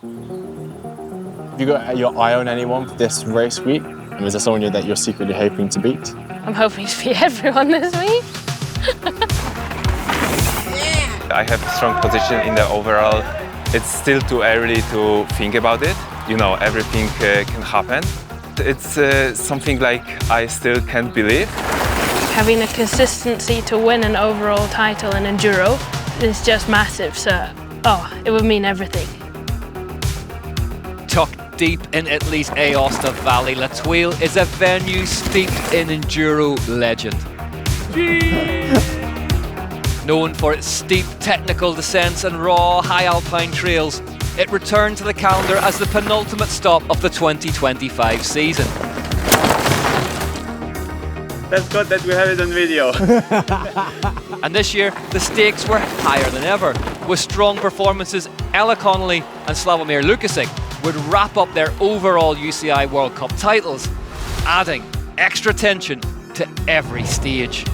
Have you got your eye on anyone for this race week? And is there someone that you're secretly hoping to beat? I'm hoping to beat everyone this week. I have a strong position in the overall. It's still too early to think about it. You know, everything can happen. It's something like I still can't believe. Having a consistency to win an overall title in Enduro is just massive, so it would mean everything. Tucked deep in Italy's Aosta Valley, Thuile is a venue steeped in Enduro legend. Known for its steep technical descents and raw high alpine trails, it returned to the calendar as the penultimate stop of the 2025 season. That's good that we have it on video. And this year, the stakes were higher than ever. With strong performances, Conolly and Sławomir Łukasik would wrap up their overall UCI World Cup titles, adding extra tension to every stage.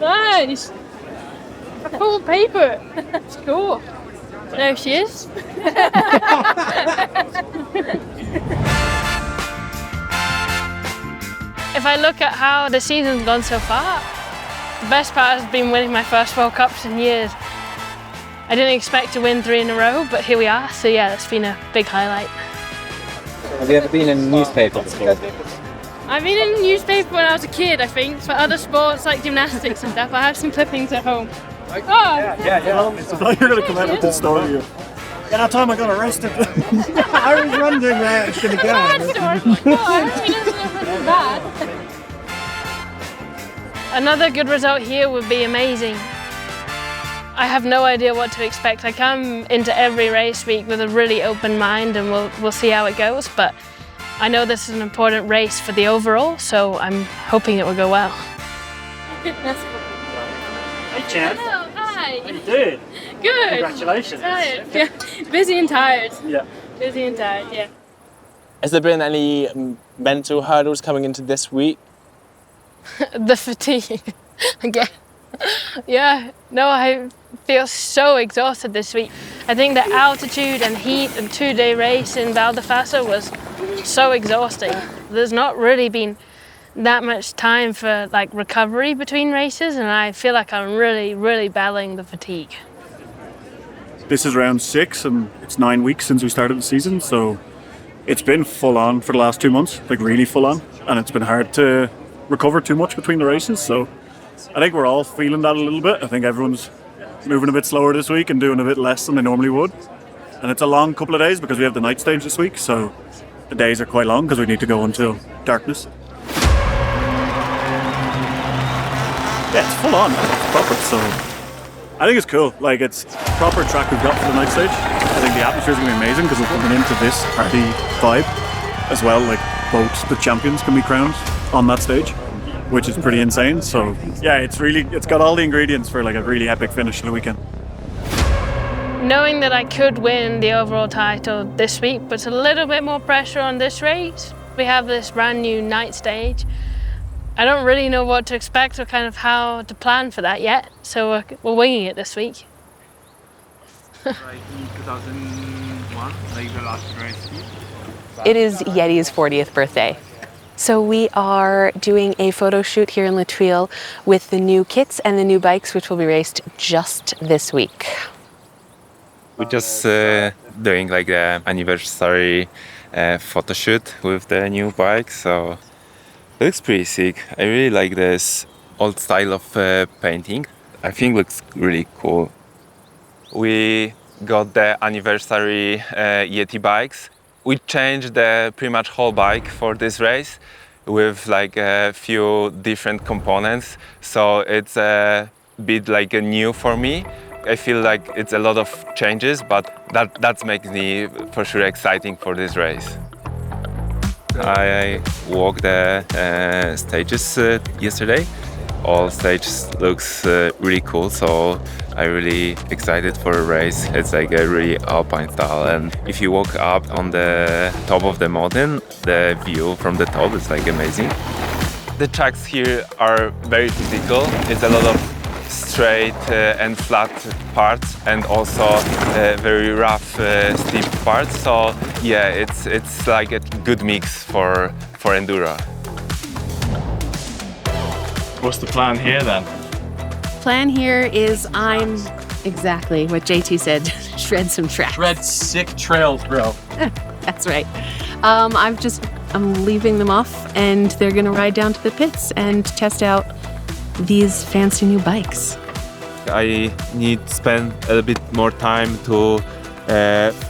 Nice! A full paper. That's cool. There she is. If I look at how the season's gone so far, the best part has been winning my first World Cups in years. I didn't expect to win 3 in a row, but here we are. So yeah, that's been a big highlight. Have you ever been in a newspaper before? I've been in the newspaper when I was a kid, I think, for other sports like gymnastics and stuff. I have some clippings at home. Oh! Yeah. It's like you're going to come out with this story here. Yeah, that time I got arrested. I was wondering where it's going to go. Bad story. No, I mean, it's bad. Another good result here would be amazing. I have no idea what to expect. I come into every race week with a really open mind, and we'll see how it goes. But I know this is an important race for the overall, so I'm hoping it will go well. Hey, Chad. Hello, hi. How you doing? Good. Congratulations. Tired. Yeah. Busy and tired. Yeah. Busy and tired, yeah. Has there been any mental hurdles coming into this week? The fatigue again. Yeah, no, I feel so exhausted this week. I think the altitude and heat and 2-day race in Valle was so exhausting. There's not really been that much time for like recovery between races, and I feel like I'm really battling the fatigue. This is round 6 and it's 9 weeks since we started the season, so it's been full on for the last 2 months, like really full on, and it's been hard to recover too much between the races, so I think we're all feeling that a little bit. I think everyone's moving a bit slower this week and doing a bit less than they normally would, and it's a long couple of days because we have the night stage this week, so the days are quite long because we need to go until darkness. Yeah, it's full on, it's proper, so I think it's cool. Like, it's proper track we've got for the night stage. I think the atmosphere is going to be amazing because we're coming into this party vibe as well. Like, both the champions can be crowned on that stage, which is pretty insane. So yeah, it's got all the ingredients for like a really epic finish to the weekend. Knowing that I could win the overall title this week puts a little bit more pressure on this race. We have this brand new night stage. I don't really know what to expect or kind of how to plan for that yet, so we're winging it this week. Like in 2001, like the last race. It is Yeti's 40th birthday. So we are doing a photo shoot here in Thuile with the new kits and the new bikes, which will be raced just this week. We're just doing like the anniversary photo shoot with the new bike, so it looks pretty sick. I really like this old style of painting. I think it looks really cool. We got the anniversary Yeti bikes. We changed the pretty much whole bike for this race with like a few different components, so it's a bit like a new for me. I feel like it's a lot of changes, but that makes me for sure exciting for this race. I walked the stages yesterday. All stages looks really cool, so I'm really excited for a race. It's like a really alpine style, and if you walk up on the top of the mountain, the view from the top is like amazing. The tracks here are very typical. It's a lot of straight and flat parts, and also very rough, steep parts. So yeah, it's like a good mix for enduro. What's the plan here then? Plan here is I'm exactly what JT said, shred some tracks. Red sick trails, bro. That's right. I'm leaving them off and they're gonna ride down to the pits and test out these fancy new bikes. I need to spend a little bit more time to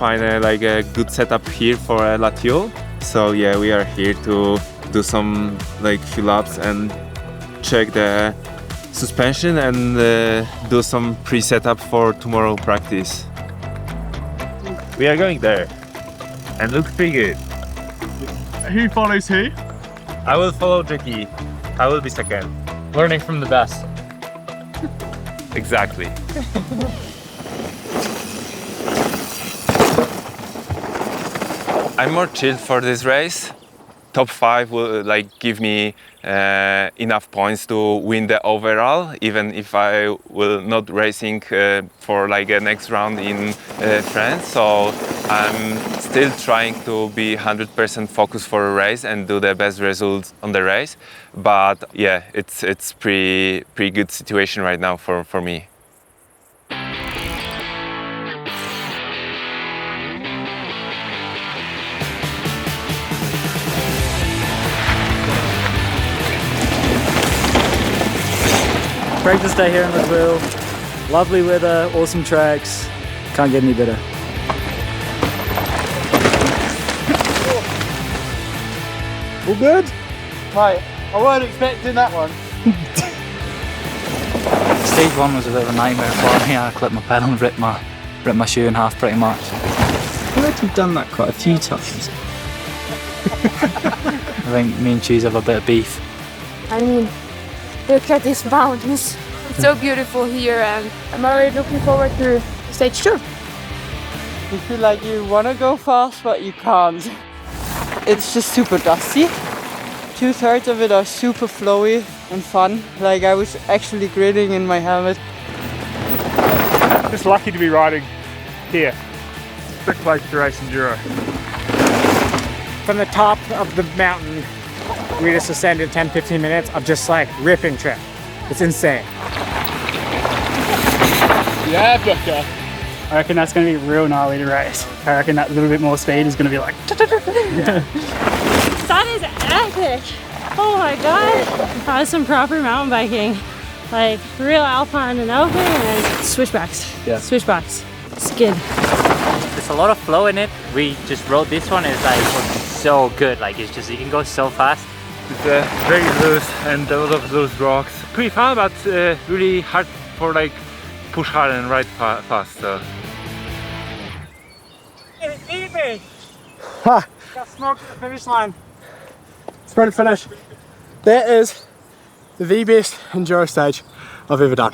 find a good setup here for Thuile. So yeah, we are here to do some few laps and check the suspension and do some pre-setup for tomorrow practice. We are going there, and looks pretty good. Who follows who? I will follow Jackie. I will be second. Learning from the best. Exactly. I'm more chilled for this race. Top 5 will give me enough points to win the overall, even if I will not racing for a next round in France. So I'm still trying to be 100% focused for a race and do the best results on the race. But yeah, it's pretty good situation right now for me. Practice day here in Thuile. Lovely weather, awesome tracks. Can't get any better. All good? Right, I weren't expecting that one. Stage 1 was a bit of a nightmare for me. I clipped my pedal and ripped my shoe in half pretty much. I feel like you've done that quite a few times. I think me and Cheese have a bit of beef. I mean, look at these mountains. It's so beautiful here, and I'm already looking forward to stage 2. You feel like you want to go fast, but you can't. It's just super dusty. 2/3 of it are super flowy and fun. I was actually grinning in my helmet. Just lucky to be riding here. Good place to race enduro. From the top of the mountain, we just ascended 10-15 minutes of just ripping track. It's insane. Yeah, Booker. I reckon that's going to be real gnarly to race. I reckon that little bit more speed is going to be like... That is epic! Oh my god! That's some proper mountain biking. Real alpine and open and switchbacks. Yeah. Switchbacks. Skid. There's a lot of flow in it. We just rode this one. It's was so good. It's just you can go so fast. It's very loose and a lot of loose rocks. Pretty fun, but really hard for push hard and ride fast. So. It's easy! Ha! Got smoked at the finish line. Sprint finish. That is the best enduro stage I've ever done.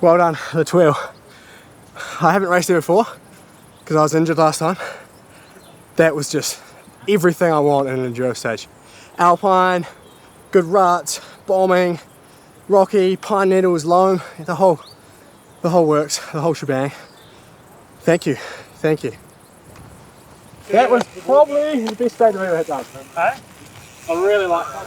Well done, the Thuile. I haven't raced there before because I was injured last time. That was just everything I want in an enduro stage. Alpine, good ruts, bombing, rocky, pine needles, loam, the whole works, the whole shebang. Thank you, thank you. That was probably the best stage I've ever done. I really like that.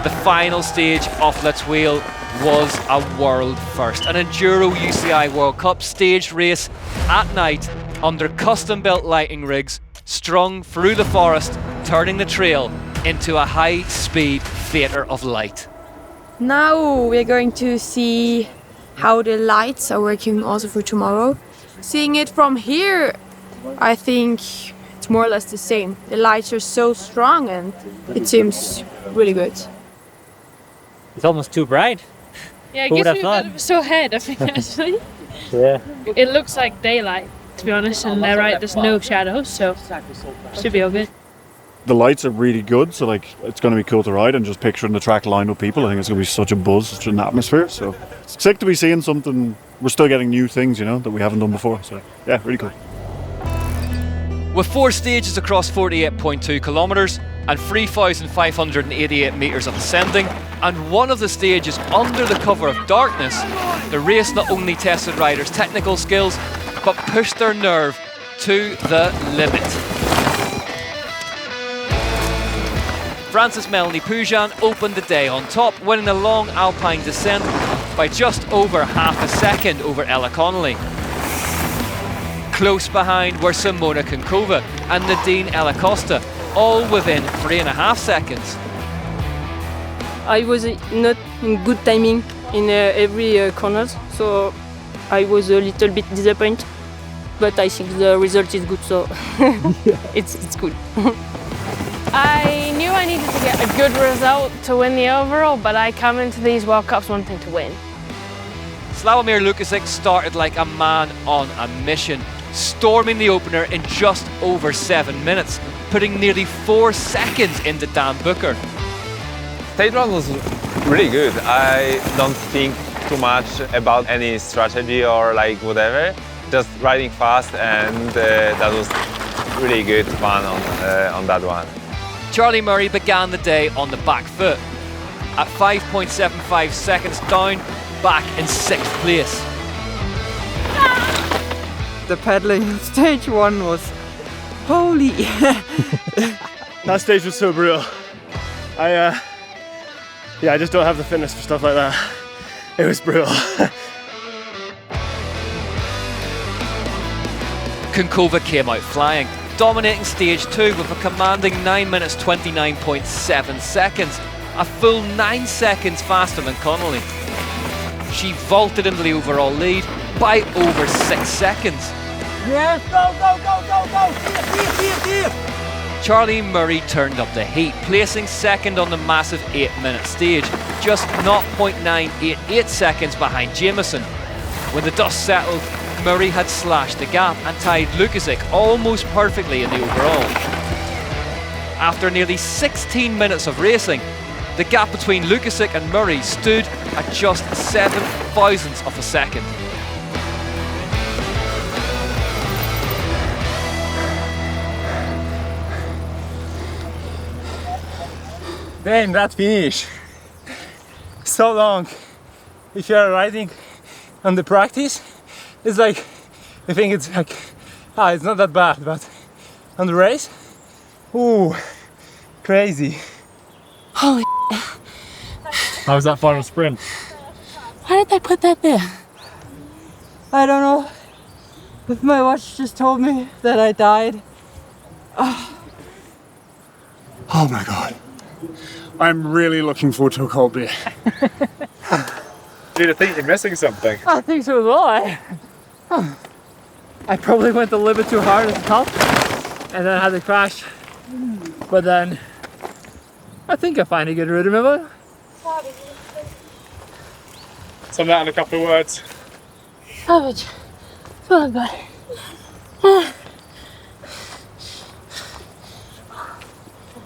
The final stage of Thuile was a world first. An Enduro UCI World Cup staged race at night under custom-built lighting rigs, strung through the forest, turning the trail into a high-speed theatre of light. Now we're going to see how the lights are working also for tomorrow. Seeing it from here, I think it's more or less the same. The lights are so strong and it seems really good. It's almost too bright. Yeah, it Who gives would me have a bit of a sore head, I think, actually. Yeah. It looks like daylight, to be honest, and they're right, there's no shadows, so should be all good. The lights are really good, so it's going to be cool to ride, and just picturing the track lined with people, I think it's going to be such a buzz, such an atmosphere. So it's sick to be seeing something. We're still getting new things, that we haven't done before. So yeah, really cool. With 4 stages across 48.2 kilometres, and 3,588 metres of ascending, and one of the stages under the cover of darkness, the race not only tested riders' technical skills, but pushed their nerve to the limit. Francis Melanie Poujan opened the day on top, winning a long alpine descent by just over half a second over Ella Conolly. Close behind were Simona Konkova and Nadine Elacosta, all within 3.5 seconds. I was not in good timing in every corner, so I was a little bit disappointed. But I think the result is good, so it's good. I knew I needed to get a good result to win the overall, but I come into these World Cups wanting to win. Sławomir Łukasik started like a man on a mission, storming the opener in just over 7 minutes, putting nearly 4 seconds into Dan Booker. Stage run was really good. I don't think too much about any strategy or like whatever. Just riding fast, and that was really good fun on that one. Charlie Murray began the day on the back foot. At 5.75 seconds down, back in 6th place. The pedaling in stage 1 was holy. That stage was so brutal. I just don't have the fitness for stuff like that. It was brutal. Konkova came out flying, dominating stage 2 with a commanding 9 minutes 29.7 seconds, a full 9 seconds faster than Conolly. She vaulted into the overall lead by over 6 seconds. Yes, go, go, go, go, go! See it! Charlie Murray turned up the heat, placing second on the massive 8-minute stage, just 0.988 seconds behind Jameson. When the dust settled, Murray had slashed the gap and tied Łukasik almost perfectly in the overall. After nearly 16 minutes of racing, the gap between Łukasik and Murray stood at just 7 thousandths of a second. Damn, that finish. So long. If you're riding on the practice, it's like, I think it's like, it's not that bad, but on the race, ooh, crazy. Holy How was that final sprint? Why did they put that there? I don't know. If my watch just told me that I died. Oh my God. I'm really looking forward to a cold beer. Do you think you're missing something? I think so as well. I probably went a little bit too hard at the top and then I had to crash. But then I think I finally get rid of it. Sum that in a couple of words. Savage. So good.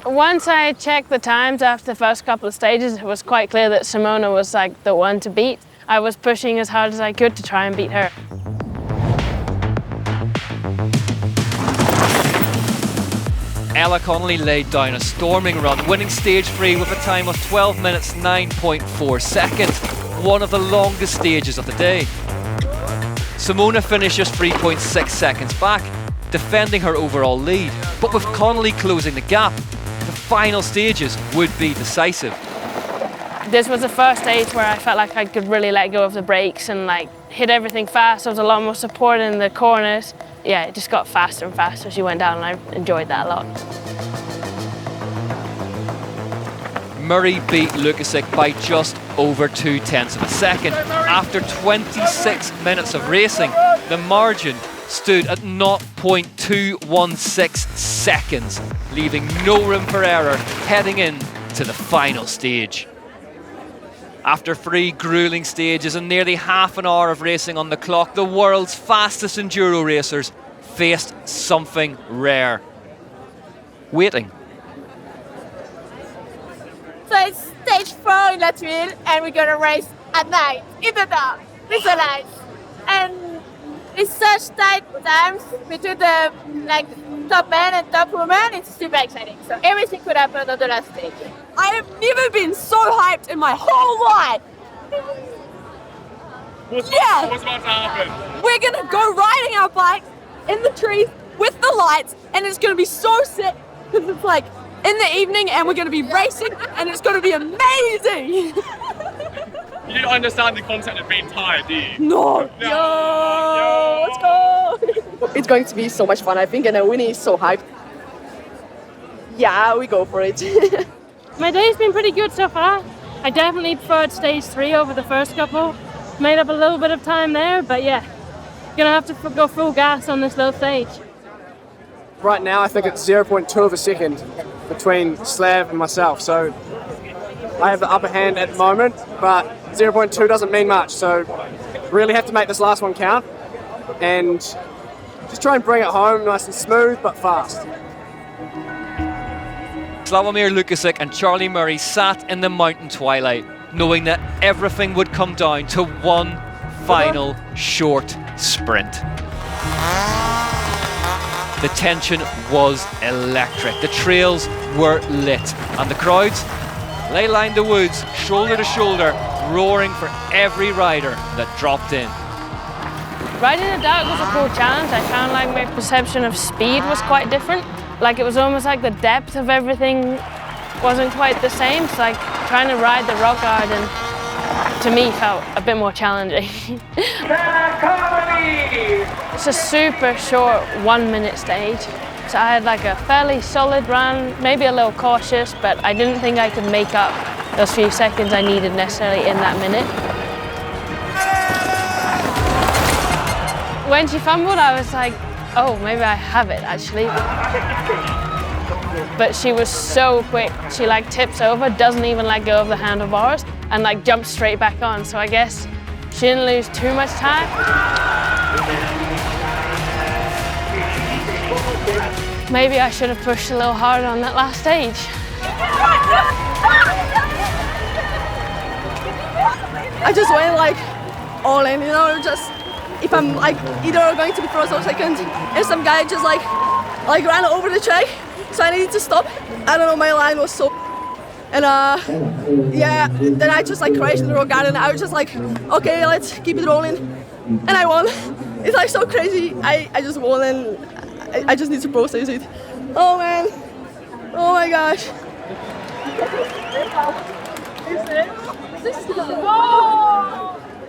Once I checked the times after the first couple of stages, it was quite clear that Simona was like the one to beat. I was pushing as hard as I could to try and beat her. Ella Conolly laid down a storming run, winning stage 3 with a time of 12 minutes 9.4 seconds, one of the longest stages of the day. Simona finished just 3.6 seconds back, defending her overall lead, but with Conolly closing the gap, the final stages would be decisive. This was the first stage where I felt like I could really let go of the brakes and like hit everything fast. There was a lot more support in the corners. Yeah, it just got faster and faster as you went down, and I enjoyed that a lot. Murray beat Łukasik by just over 0.2 of a second. After 26 minutes of racing, the margin stood at 0.216 seconds, leaving no room for error heading in to the final stage. After 3 grueling stages and nearly half an hour of racing on the clock, the world's fastest enduro racers faced something rare. Waiting. So it's stage 4 in La Thuile, and we're gonna race at night, in the dark, with the lights. And it's such tight times between the top man and top woman, it's super exciting. So everything could happen on the last stage. I have never been so hyped in my whole life. What's about to happen? We're gonna go riding our bikes in the trees with the lights, and it's gonna be so sick because it's like in the evening, and we're gonna be racing, and it's gonna be amazing. You don't understand the concept of being tired, do you? No. Yo, let's go. It's going to be so much fun, I think, and Winnie is so hyped. Yeah, we go for it. My day's been pretty good so far. I definitely preferred stage 3 over the first couple. Made up a little bit of time there, but yeah, gonna have to go full gas on this low stage. Right now, I think it's 0.2 of a second between Slav and myself, so I have the upper hand at the moment, but 0.2 doesn't mean much, so really have to make this last one count and just try and bring it home nice and smooth but fast. Sławomir Łukasik and Charlie Murray sat in the mountain twilight, knowing that everything would come down to one final short sprint. The tension was electric, the trails were lit, and the crowds, they lined the woods shoulder to shoulder, roaring for every rider that dropped in. Riding the dark was a cool challenge. I found like my perception of speed was quite different. Like it was almost like the depth of everything wasn't quite the same. So like trying to ride the rock garden to me felt a bit more challenging. It's a super short 1 minute stage. So I had like a fairly solid run, maybe a little cautious, but I didn't think I could make up those few seconds I needed necessarily in that minute. When she fumbled, I was like, oh, maybe I have it actually. But she was so quick. She like tips over, doesn't even let go of the handlebars, and like jumps straight back on. So I guess she didn't lose too much time. Maybe I should have pushed a little harder on that last stage. I just went like all in, you know, just if I'm like either going to be first or second, and some guy just like ran over the track, so I needed to stop. I don't know, my line was so, and yeah, then I just like crashed in the rock garden. I was just like, okay, let's keep it rolling, and I won. It's like so crazy. I just won, and I just need to process it. Oh man, oh my gosh.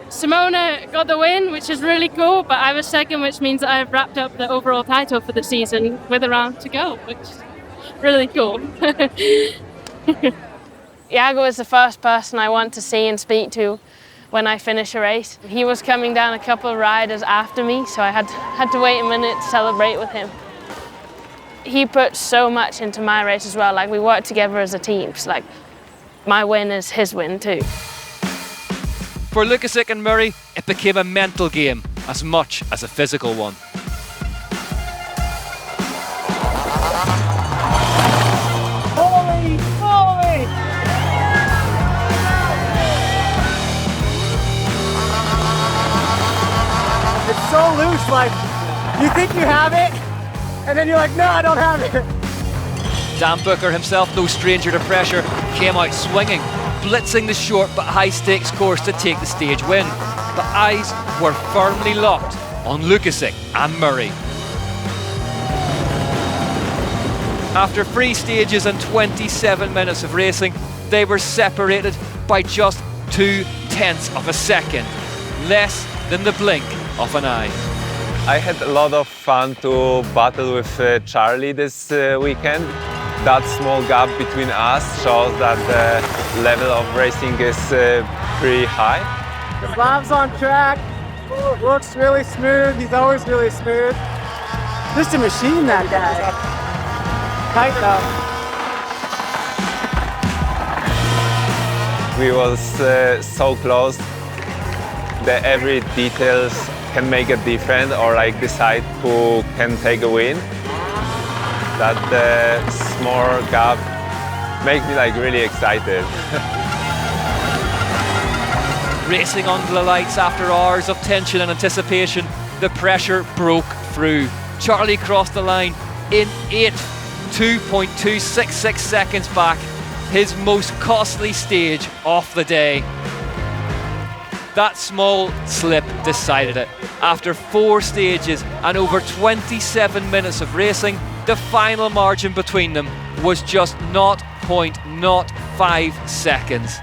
Simona got the win, which is really cool, but I was second, which means that I've wrapped up the overall title for the season with a round to go, which is really cool. Iago is the first person I want to see and speak to when I finish a race. He was coming down a couple of riders after me, so I had to wait a minute to celebrate with him. He put so much into my race as well, like we worked together as a team, so like my win is his win too. For Łukasik and Murray, it became a mental game as much as a physical one. Holy, holy! It's so loose, like you think you have it, and then you're like, no, I don't have it. Dan Booker himself, no stranger to pressure, came out swinging, blitzing the short but high-stakes course to take the stage win. The eyes were firmly locked on Łukasik and Murray. After 3 stages and 27 minutes of racing, they were separated by just 0.2 of a second, less than the blink of an eye. I had a lot of fun to battle with Charlie this weekend. That small gap between us shows that the level of racing is pretty high. Slav's on track, looks really smooth, he's always really smooth. Just a machine, that guy. Tight though. We was so close that every details can make a difference or like decide who can take a win. That small gap makes me like really excited. Racing under the lights after hours of tension and anticipation, the pressure broke through. Charlie crossed the line, in 8, 2.266 seconds back, his most costly stage of the day. That small slip decided it. After 4 stages and over 27 minutes of racing, the final margin between them was just 0.05 seconds.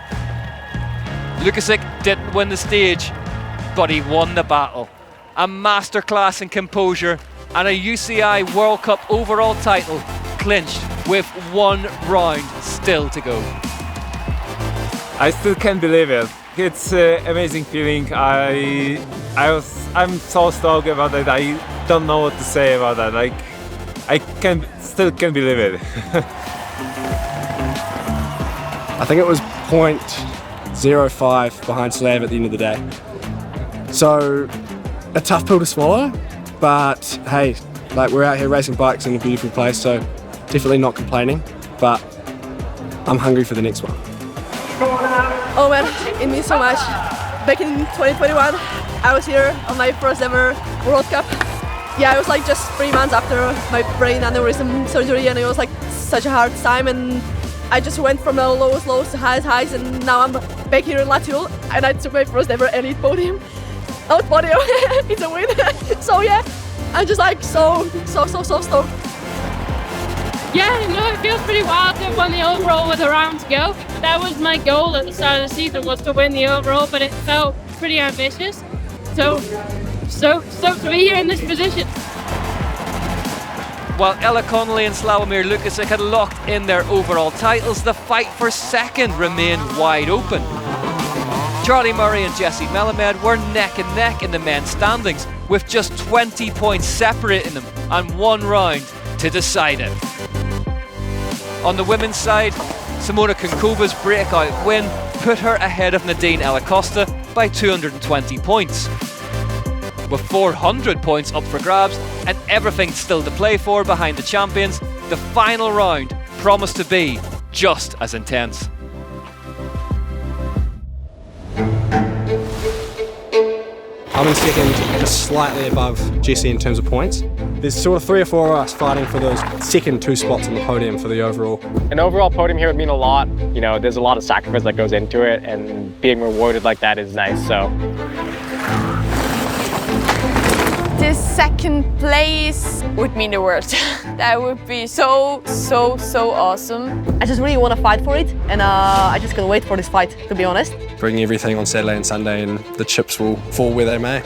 Łukasik didn't win the stage, but he won the battle. A masterclass in composure and a UCI World Cup overall title clinched with 1 round still to go. I still can't believe it. It's an amazing feeling. I'm so stoked about it. I don't know what to say about that. Like, I still can't believe it. I think it was 0.05 behind Slav at the end of the day. So, a tough pill to swallow, but hey, like we're out here racing bikes in a beautiful place, so definitely not complaining, but I'm hungry for the next one. Oh man, it means so much. Back in 2021, I was here on my first ever World Cup. Yeah, it was like just 3 months after my brain aneurysm surgery, and it was like such a hard time, and I just went from the lowest lows to highest highs, and now I'm back here in Thuile, and I took my first ever elite podium. Podium, it's a win. So yeah, I'm just like so stoked. Yeah, no, it feels pretty wild to have won the overall with a round to go. That was my goal at the start of the season, was to win the overall, but it felt pretty ambitious. So stoked to be here in this position. While Conolly and Sławomir Łukasik had locked in their overall titles, the fight for second remained wide open. Charlie Murray and Jesse Melamed were neck and neck in the men's standings, with just 20 points separating them and 1 round to decide it. On the women's side, Simona Konkova's breakout win put her ahead of Nadine Alacosta by 220 points. With 400 points up for grabs and everything still to play for behind the champions, the final round promised to be just as intense. I'm in second, just slightly above Jesse in terms of points. There's sort of 3 or 4 of us fighting for those second 2 spots on the podium for the overall. An overall podium here would mean a lot. You know, there's a lot of sacrifice that goes into it, and being rewarded like that is nice, so. This second place would mean the world. That would be so awesome. I just really want to fight for it, and I just can't wait for this fight, to be honest. Bring everything on Saturday and Sunday, and the chips will fall where they may.